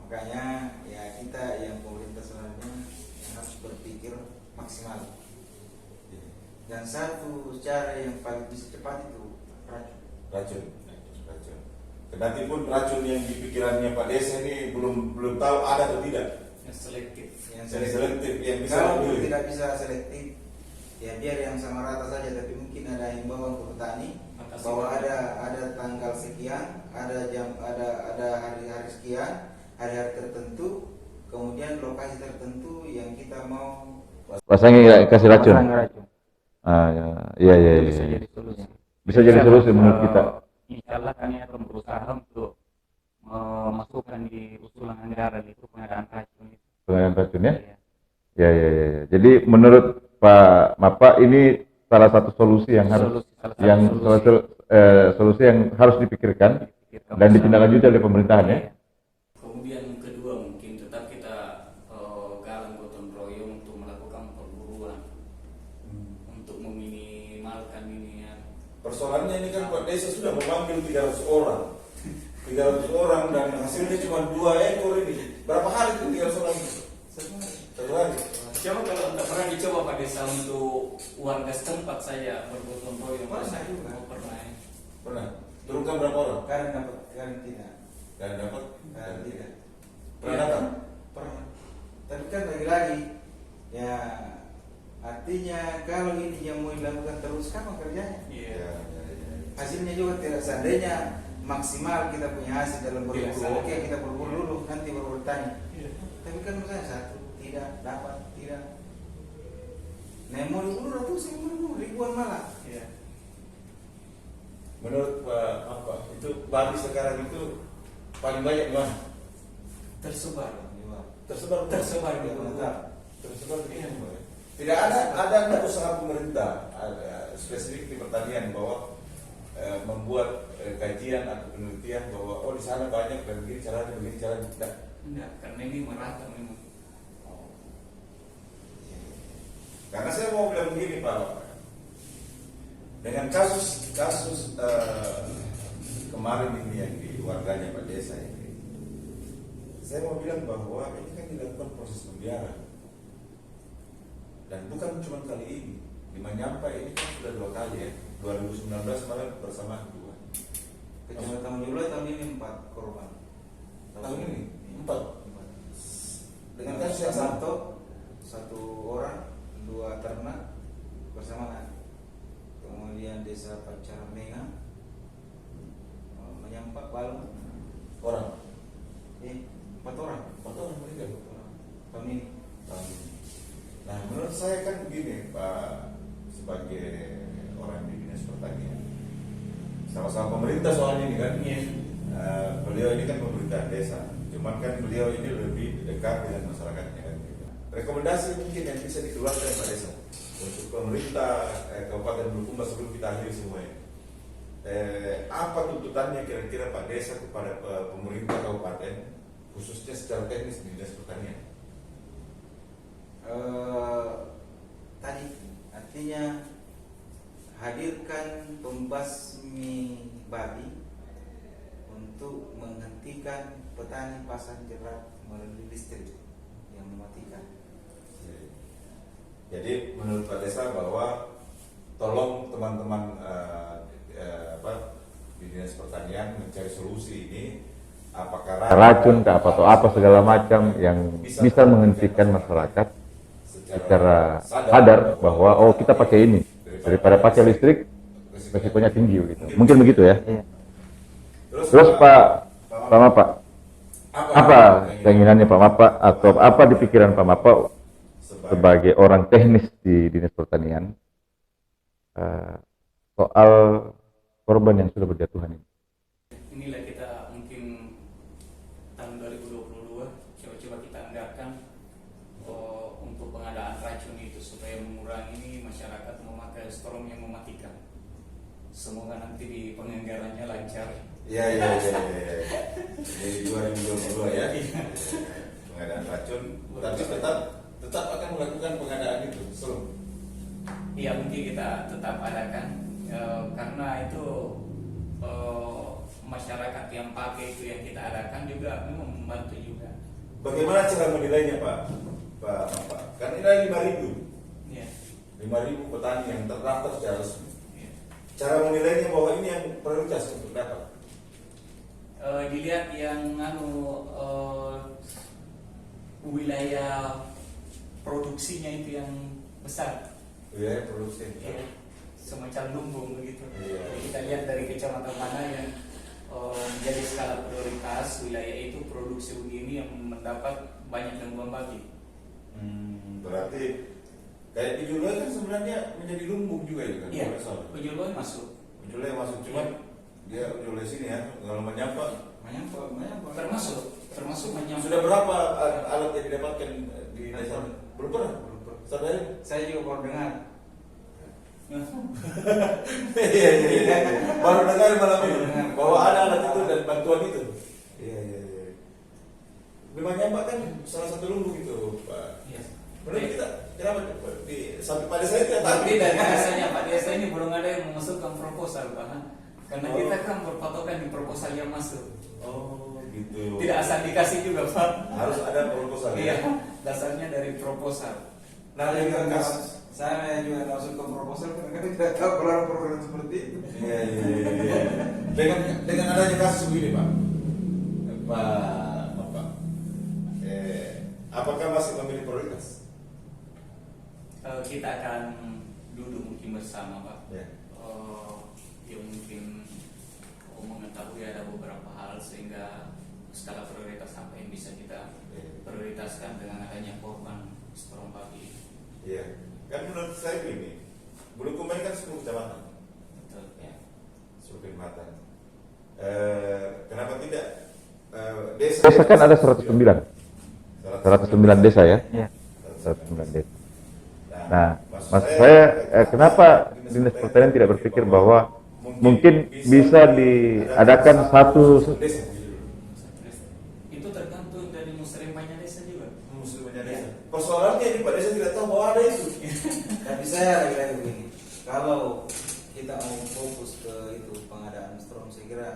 Makanya ya kita yang pemerintah sebenarnya harus berpikir maksimal. Dan satu cara yang paling bisa cepat itu racun. Kendati pun racun yang di pikirannya Pak Desa ini belum tahu ada atau tidak. Yang selektif. yang Selektif yang bisa kalau dipilih. tidak bisa selektif ya biar yang sama rata saja, tapi mungkin ada himbauan ke petani Atas bahwa itu. ada tanggal sekian, ada hari-hari sekian, hari-hari tertentu, kemudian lokasi tertentu yang kita mau Pasangi kasih racun. Pasang racun. Ah, ya, iya. Bisa jadi solusi. Bisa jadi solusi menurut kita. Insya Allah kami akan berusaha untuk memasukkan di usulan anggaran itu pengadaan racun itu. Pengadaan racun ya? Iya. Ya. Jadi menurut Pak Mapa ini salah satu solusi yang harus solusi yang harus dipikirkan dan ditindaklanjuti oleh pemerintahan ya. Iya. Kemudian kedua mungkin tetap kita galang gotong royong untuk melakukan perburuan untuk meminimalkan ini ya. Persoalannya ini kan Pak Desa sudah memanggil 300 orang. 300 orang dan hasilnya cuma 2 ekor ini. Berapa hari itu 300 orang itu? Satu hari. Coba kalau tak pernah dicoba Pak Desa untuk warga setempat saya bergotong royong. Pernah juga. Oh, pernah ya. Pernah. Turunkan berapa orang? kadang dapat, kadang tidak. Dan dapat? Kadang tidak. Pernah datang? Pernah. Tapi kan lagi-lagi ya artinya kalau ini yang mau dilakukan terus kapan kerjanya? Iya. Hasilnya juga tidak, seandainya maksimal kita punya hasil dalam Tidak, berburu, oke kita berburu dulu nanti baru bertanya. Iya. Tapi kan misalnya satu tidak dapat, tidak. Nah mau diburu ratusan, mau diburu ribuan malah. Iya. Menurut Pak itu babi sekarang itu paling banyak di mana? Tersebar. Tersebar Tersebar di Tersebar di mana? Tidak ada usaha pemerintah spesifik di pertanian bahwa membuat kajian atau penelitian bahwa di sana banyak dan begini caranya tidak. Enggak, karena ini merata memang. Karena saya mau bilang begini Pak, dengan kasus kemarin ini yang di warganya Pak Desa ini, saya mau bilang bahwa ini kan dilakukan proses pembiaran dan bukan cuma kali ini. Di Manyampa ini kan sudah 2 kali ya, 2019 malah bersama 2. Kecamatan Jula tahun ini 4 korban. Tahun ini 4. Dengan Dengan kasus yang sama. satu orang, 2 ternak bersamaan. Kemudian desa Pacar Menga, Menyampak Balong, Orang 4 orang. 4 orang meninggal. Tahun ini. Nah, menurut saya kan begini Pak, sebagai orang di dinas pertanian, sama-sama pemerintah soal ini kan. Iya. Beliau ini kan pemerintah desa, cuman kan beliau ini lebih dekat dengan masyarakatnya kan. Rekomendasi mungkin yang bisa dikeluarkan Pak Desa untuk pemerintah Kabupaten Bulukumba sebelum kita akhiri semuanya. Apa tuntutannya kira-kira Pak Desa kepada pemerintah kabupaten khususnya secara teknis di dinas pertanian? Tadi artinya hadirkan pembasmi babi untuk menghentikan petani pasang jerat melalui listrik yang mematikan. Jadi menurut Pak Desa bahwa tolong teman-teman di dinas pertanian mencari solusi ini, apakah Racun ke apa atau apa segala macam yang bisa menghentikan masyarakat secara sadar bahwa kita pakai ini daripada pakai listrik resikonya tinggi gitu. Mungkin begitu ya. Iya. Terus Pak Mapa, apa keinginannya Pak Mapa atau apa di pikiran Pak Mapa sebagai orang teknis di dinas pertanian soal korban yang sudah berjatuhan ini? Inilah kita mungkin tahun 2022 coba kita anggarkan untuk pengadaan racun itu supaya mengurangi masyarakat memakai strom yang mematikan. Semoga nanti di penganggarannya lancar. Iya. Jadi 2022 ya. Pengadaan racun, tapi tetap akan melakukan pengadaan itu belum? Iya, mungkin kita tetap adakan karena itu masyarakat yang pakai itu yang kita adakan juga memang membantu juga. Bagaimana cara menilainya Pak? Kan ini ada 5.000. Iya. 5.000 petani yang terdaftar secara resmi. Iya. Cara menilainya bahwa ini yang prioritas untuk dapat. Dilihat yang wilayah produksinya itu yang besar. Wilayah produksi. Ya, semacam lumbung begitu. Iya. Jadi kita lihat dari kecamatan mana yang menjadi skala prioritas wilayah itu produksi begini yang mendapat banyak gangguan babi. Berarti kayak Pujuloi kan sebenarnya menjadi lumbung juga ya kan? Iya, Kalau salah. Pujuloi masuk. Pujuloi masuk cuma dia Pujuloi sini ya. Kalau menyapa Termasuk menyambut. sudah berapa alat yang didapatkan di desa? Belum pernah. Sadari? Saya juga baru dengar. Iya. Baru dengar malam ini bahwa ada alat itu dan bantuan itu. Iya. Memang nyampak kan salah satu lumbung itu, Pak. Iya. Menurut kita kenapa sampai pada saya tidak tahu. Tapi dari desanya Pak Desa ini belum ada yang memasukkan proposal Pak. Karena kita kan berpatokan di proposal yang masuk. Oh, gitu. Tidak asal dikasih juga Pak. Harus ada proposal. Iya, Ya? dasarnya dari proposal. Nah, juga saya juga masuk ke proposal karena tidak tahu kalau ada program seperti itu. Iya. Dengan adanya kasus begini, Pak. Bapak. Apakah masih memilih prioritas? Kita akan duduk mungkin bersama Pak. Ya. Ya mungkin mengetahui ada beberapa hal sehingga skala prioritas apa yang bisa kita prioritaskan dengan adanya korban storm babi. Iya. Kan menurut saya ini Bulukumbai kan 10 kecamatan. Betul. Ya. 10 kecamatan. Kenapa tidak Desa kan ada 109 desa ya. Iya. 109 desa. Nah, maksud saya kenapa Dinas Pertanian tidak berpikir bahwa mungkin bisa diadakan satu desa. Itu tergantung dari muslimahnya desa juga. Muslimnya desa. Persoalannya di Pak Desa tidak tahu bahwa ada itu. Tapi saya lagi begini, kalau kita mau fokus ke itu pengadaan storm, saya kira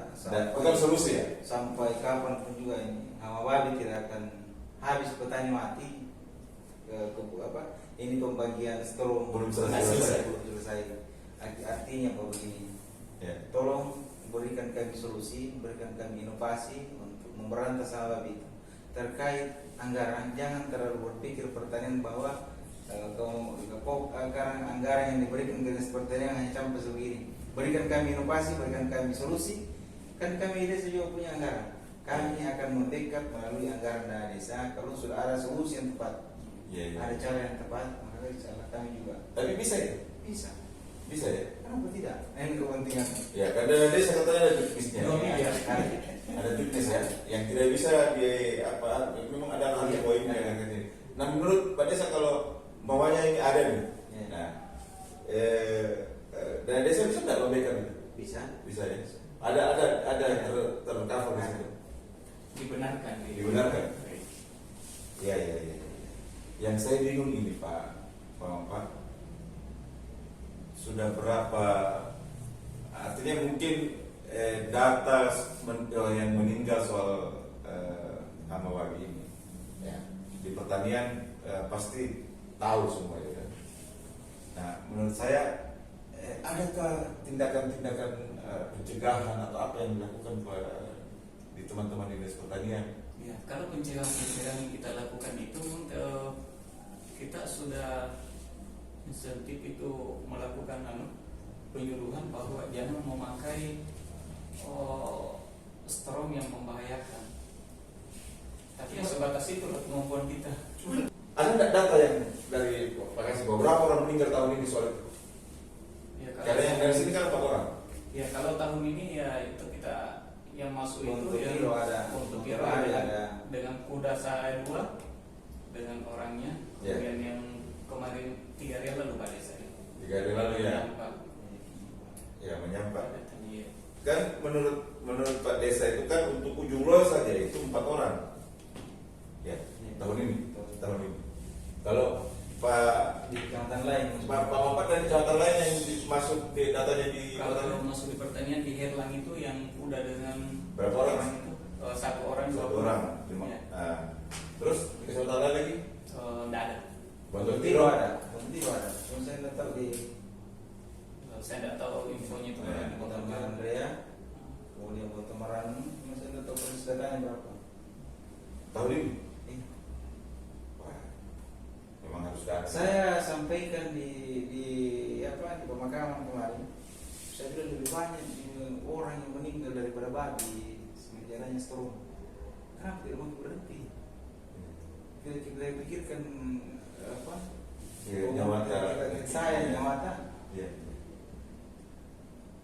Bukan solusi ya. sampai kapan pun juga ini hama babi tidak akan habis, petani mati ini pembagian storm Belum selesai. belum selesai. Artinya apa begini, Ya. tolong berikan kami solusi, berikan kami inovasi untuk memberantas hama babi itu. Terkait anggaran, jangan terlalu berpikir pertanian bahwa anggaran yang diberikan ke Dinas Pertanian hanya sampai segini. Berikan kami inovasi, berikan kami solusi. Kan kami desa juga punya anggaran. Kami akan mendekat melalui anggaran dana desa kalau sudah ada solusi yang tepat. Iya. Ada cara yang tepat, maka insya Allah kami juga Tapi bisa ya? bisa. Bisa ya? Kenapa tidak? Ini kepentingan. Ya, karena desa katanya ada bisnisnya. Iya. Ada bisnis ya, yang tidak bisa memang ada hal yang poinnya yang ini. Nah, menurut Pak Desa kalau maunya ini ada nih. Ya. Nah, dana desa bisa tidak memberikan itu? Bisa. Bisa ya. Ada tercover di situ. Dibenarkan. Dibenarkan. Iya. Yang saya bingung ini Pak, sudah berapa? Artinya mungkin data yang meninggal soal hama babi ini, ya, di pertanian pasti tahu semua ya kan. Nah, menurut saya adakah tindakan-tindakan pencegahan atau apa yang dilakukan di teman-teman dinas pertanian? Ya, kalau pencegahan yang kita lakukan itu kita sudah insentif itu melakukan penyuluhan bahwa jangan memakai strom yang membahayakan. Tapi yang sebatas itu kemampuan kita. Ada nggak data yang dari Pak Kasih beberapa orang meninggal tahun ini soal itu? Ya, Karena yang dari sini kan 4 orang. ya kalau tahun ini ya itu kita yang masuk Untuk itu kilo ada. untuk Untuk kilo hari ada ada. dengan kuda saya 2 dengan orangnya. Ya. Kemudian yang kemarin 3 hari lalu Pak Desa. 3 hari lalu ya. Nampak. Ya, menyampak. Iya. Kan menurut Pak Desa itu kan untuk ujung loh saja itu 4 orang. Ya, tahun ini. Kalau Pak Di kecamatan lain. Mamat dari kecamatan lain yang masuk di datanya di Kalau masuk di pertanian di Herlang itu yang udah dengan Berapa orang? itu 1 orang 2 1 orang. Ya. Nah, terus di kecamatan lain lagi? Enggak ada. Bantul Tiro ada. Cuma saya tidak tahu di Saya tidak tahu infonya itu. Ya, Kota Andrea, kemudian Kota Maranum, cuma saya tidak tahu persis datanya berapa. tahun ini. Iya. Wah, memang harus ada. Saya sampaikan di pemakaman kemarin, saya bilang lebih banyak orang yang meninggal daripada babi sejarahnya strong. Kenapa tidak mau berhenti? Kita pikirkan apa? Ya, nyamata. Saya nyamata. Ya.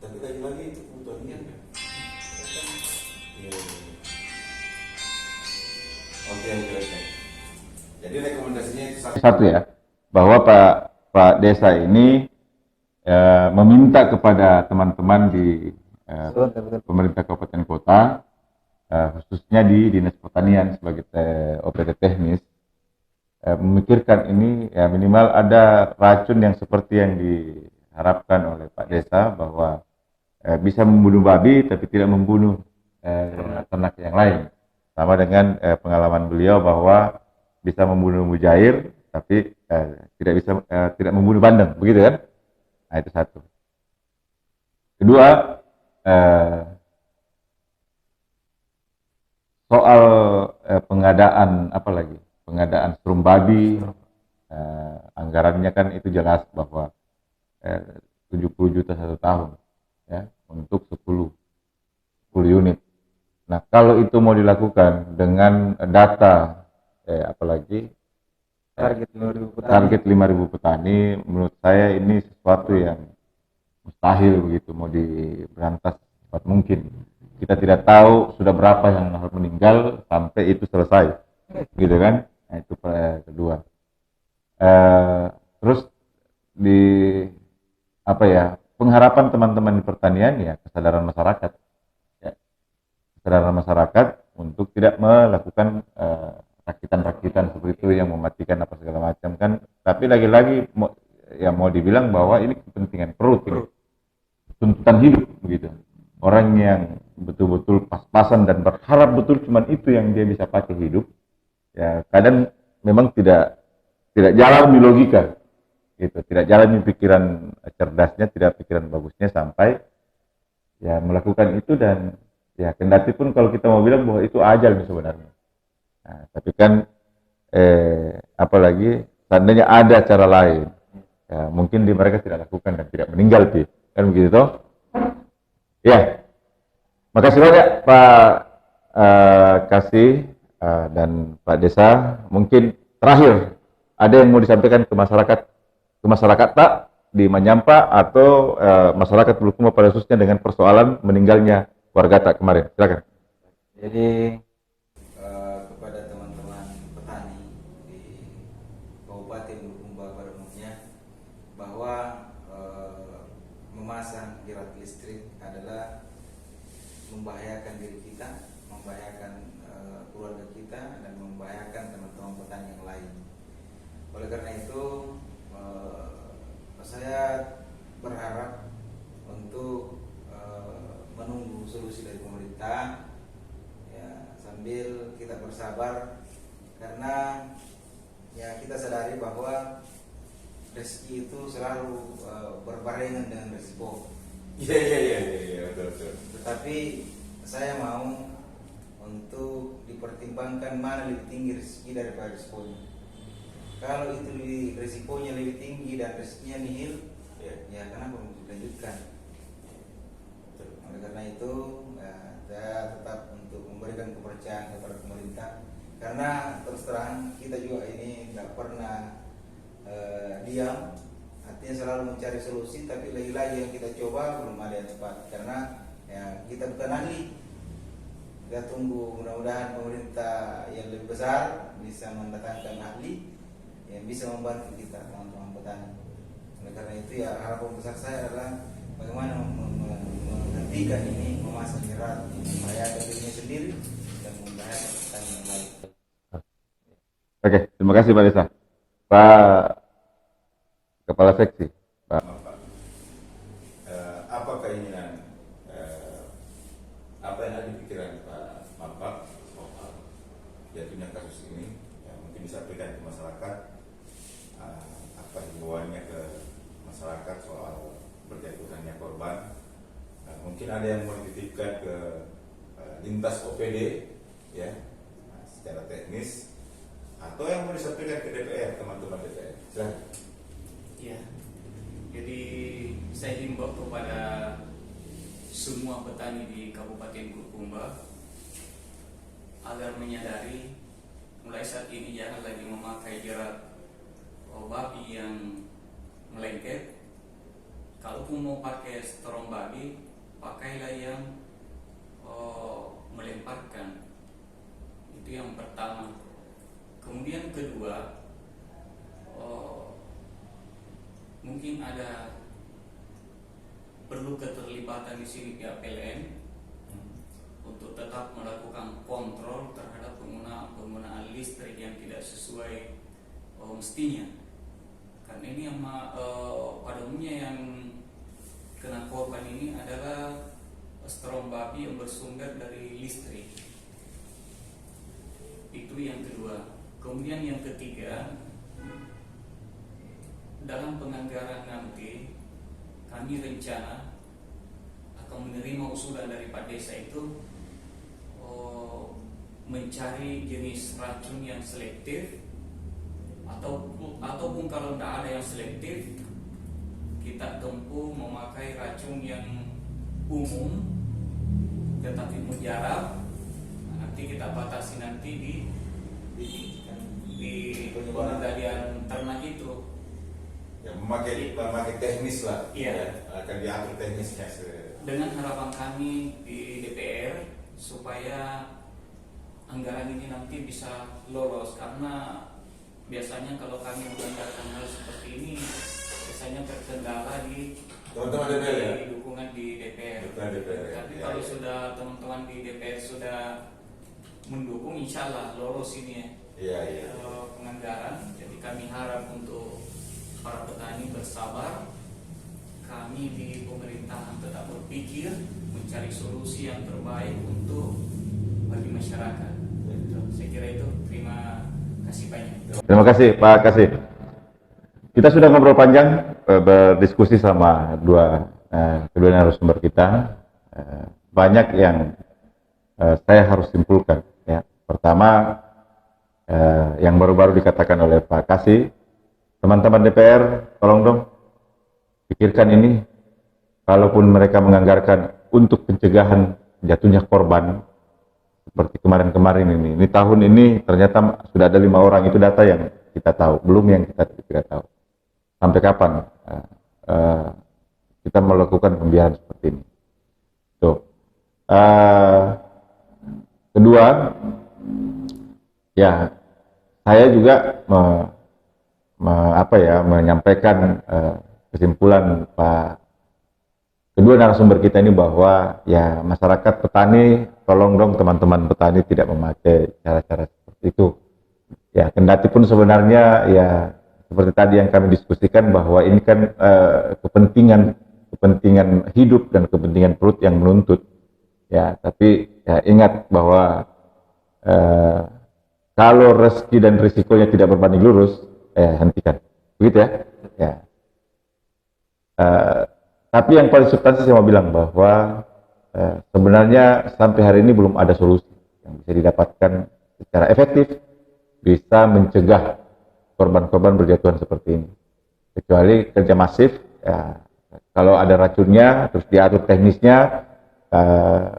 Tapi lagi-lagi itu kebutuhannya. Iya. Oke. Jadi rekomendasinya itu Satu ya, bahwa Pak Desa ini meminta kepada teman-teman di pemerintah kabupaten kota, khususnya di Dinas Pertanian sebagai OPD teknis, memikirkan ini ya minimal ada racun yang seperti yang diharapkan oleh Pak Desa, bahwa bisa membunuh babi tapi tidak membunuh ternak yang lain. Sama dengan pengalaman beliau bahwa bisa membunuh mujair tapi tidak membunuh bandeng, begitu kan? Nah, itu satu. Kedua, soal pengadaan pengadaan serum babi, anggarannya kan itu jelas bahwa 70 juta 1 tahun ya untuk 10 unit. Nah, kalau itu mau dilakukan dengan data target 5.000 petani, menurut saya ini sesuatu yang mustahil begitu mau diberantas cepat mungkin. Kita tidak tahu sudah berapa yang harus meninggal sampai itu selesai, gitu kan? Nah, itu kedua. Terus di pengharapan teman-teman di pertanian ya kesadaran masyarakat untuk tidak melakukan rakitan-rakitan seperti itu yang mematikan apa segala macam kan. Tapi lagi-lagi mau dibilang bahwa ini kepentingan perut, ini tuntutan hidup begitu. Orang yang betul-betul pas-pasan dan berharap betul cuman itu yang dia bisa pakai hidup, ya kadang memang tidak jalan di logika gitu, tidak jalan di pikiran cerdasnya, tidak pikiran bagusnya sampai ya melakukan itu. Dan ya kendati pun kalau kita mau bilang bahwa itu ajal sebenarnya. Nah, tapi kan apalagi seandainya ada cara lain, ya mungkin mereka tidak lakukan dan tidak meninggal, kan begitu toh? Ya, makasih banyak Pak Kasih dan Pak Desa. Mungkin terakhir ada yang mau disampaikan ke masyarakat tak di Manyampa atau masyarakat Bulukumba pada khususnya dengan persoalan meninggalnya warga tak kemarin. Silakan. Jadi kepada teman-teman petani di Kabupaten Bulukumba pada umumnya, bahwa memasang jerat listrik adalah membahayakan diri kita, membahayakan keluarga kita, dan membahayakan teman-teman petani yang lain. Oleh karena itu saya berharap untuk menunggu solusi dari pemerintah ya, sambil kita bersabar, karena ya kita sadari bahwa rezeki itu selalu berbarengan dengan risiko. Iya, betul. Tetapi saya mau untuk dipertimbangkan mana lebih tinggi rezeki daripada risikonya. Kalau itu risikonya lebih tinggi dan rezekinya nihil, ya kenapa mau dilanjutkan? Oleh karena itu, saya tetap untuk memberikan kepercayaan kepada pemerintah, karena terus terang kita juga ini tidak pernah diam, artinya selalu mencari solusi, tapi lagi-lagi yang kita coba belum ada yang tepat, karena ya kita bukan ahli. Kita tunggu, mudah-mudahan pemerintah yang lebih besar bisa mendatangkan ahli yang bisa membantu kita, teman-teman petani. Oleh karena itu ya harapan besar saya adalah bagaimana menghentikan ini, memasang jerat membahayakan dirinya sendiri dan membahayakan petani yang lain. Oke, terima kasih Pak Desa. Pak Kepala Seksi, Pak. Apa keinginan apa yang ada di pikiran Pak Mampak soal jatuhnya kasus ini, ya, mungkin disampaikan ke masyarakat, apa himbauannya ke masyarakat soal berjatuhannya korban. Mungkin ada yang mau dititipkan ke lintas OPD ya, secara teknis, atau yang mau disampaikan ke DPR, teman-teman DPR. Silahkan. Ya, jadi petani di Kabupaten Bulukumba agar menyadari mulai saat ini jangan lagi memakai jerat babi yang melengket. Kalaupun mau pakai strong babi, pakailah yang melemparkan. Itu yang pertama. Kemudian kedua, mungkin ada perlu keterlibatan di sini pihak PLN untuk tetap melakukan kontrol terhadap penggunaan listrik yang tidak sesuai mestinya. Karena ini pada umumnya yang kena korban ini adalah strong babi yang bersumber dari listrik. Itu yang kedua. Kemudian yang ketiga, dalam penganggaran nanti kami rencana akan menerima usulan dari Pak Desa itu mencari jenis racun yang selektif, ataupun kalau tidak ada yang selektif, kita tempuh memakai racun yang umum tetapi mujarab. Nanti kita batasi nanti di pengendalian ternak itu. Ya, memakai teknis lah. Iya. Ya, akan diatur teknisnya. Dengan harapan kami di DPR supaya anggaran ini nanti bisa lolos, karena biasanya kalau kami menganggarkan hal seperti ini biasanya terkendala di teman-teman DPR ya? di dukungan di DPR. Tapi ya, kalau ya. sudah teman-teman di DPR sudah mendukung, insya Allah lolos ini Iya. penganggaran. Jadi kami harap untuk para petani bersabar. Kami di pemerintahan tetap berpikir mencari solusi yang terbaik untuk bagi masyarakat. Saya kira itu. Terima kasih banyak. Terima kasih Pak Kasih. Kita sudah ngobrol panjang, berdiskusi sama kedua narasumber kita. Banyak yang saya harus simpulkan. Ya. Pertama, yang baru-baru dikatakan oleh Pak Kasih, teman-teman DPR, tolong dong pikirkan ini. Kalaupun mereka menganggarkan untuk pencegahan jatuhnya korban seperti kemarin-kemarin ini tahun ini ternyata sudah ada 5 orang, itu data yang kita tahu, belum yang kita tidak tahu. Sampai kapan kita melakukan pembiaran seperti ini? Tuh. Kedua, ya saya juga menyampaikan kesimpulan Pak kedua narasumber kita ini bahwa ya masyarakat petani, tolong dong teman-teman petani tidak memakai cara-cara seperti itu. Ya, kendati pun sebenarnya ya seperti tadi yang kami diskusikan bahwa ini kan kepentingan hidup dan kepentingan perut yang menuntut. Ya, tapi ya ingat bahwa kalau rezeki dan risikonya tidak berbanding lurus, hentikan. Begitu ya? Ya. Tapi yang paling substansi saya mau bilang bahwa sebenarnya sampai hari ini belum ada solusi yang bisa didapatkan secara efektif bisa mencegah korban-korban berjatuhan seperti ini. Kecuali kerja masif, ya, kalau ada racunnya terus diatur teknisnya,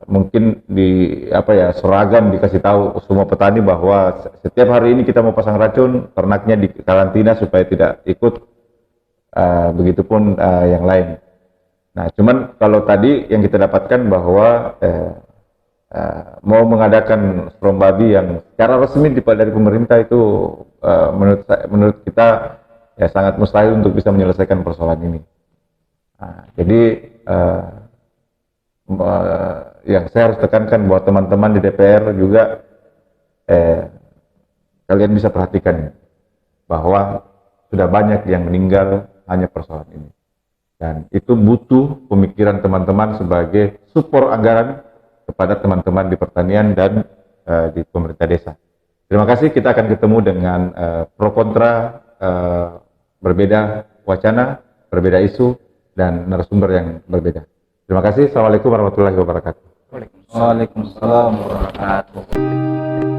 mungkin seragam dikasih tahu semua petani bahwa setiap hari ini kita mau pasang racun, ternaknya di karantina supaya tidak ikut, begitupun yang lain. Nah, cuman kalau tadi yang kita dapatkan bahwa mau mengadakan strong babi yang secara resmi dari pemerintah itu menurut kita ya sangat mustahil untuk bisa menyelesaikan persoalan ini. Nah, jadi yang saya harus tekankan bahwa teman-teman di DPR juga kalian bisa perhatikan ya, bahwa sudah banyak yang meninggal hanya persoalan ini. Dan itu butuh pemikiran teman-teman sebagai support anggaran kepada teman-teman di pertanian dan di pemerintah desa. Terima kasih, kita akan ketemu dengan pro kontra, berbeda wacana, berbeda isu, dan narasumber yang berbeda. Terima kasih, Assalamualaikum warahmatullahi wabarakatuh. Waalaikumsalam warahmatullahi wabarakatuh.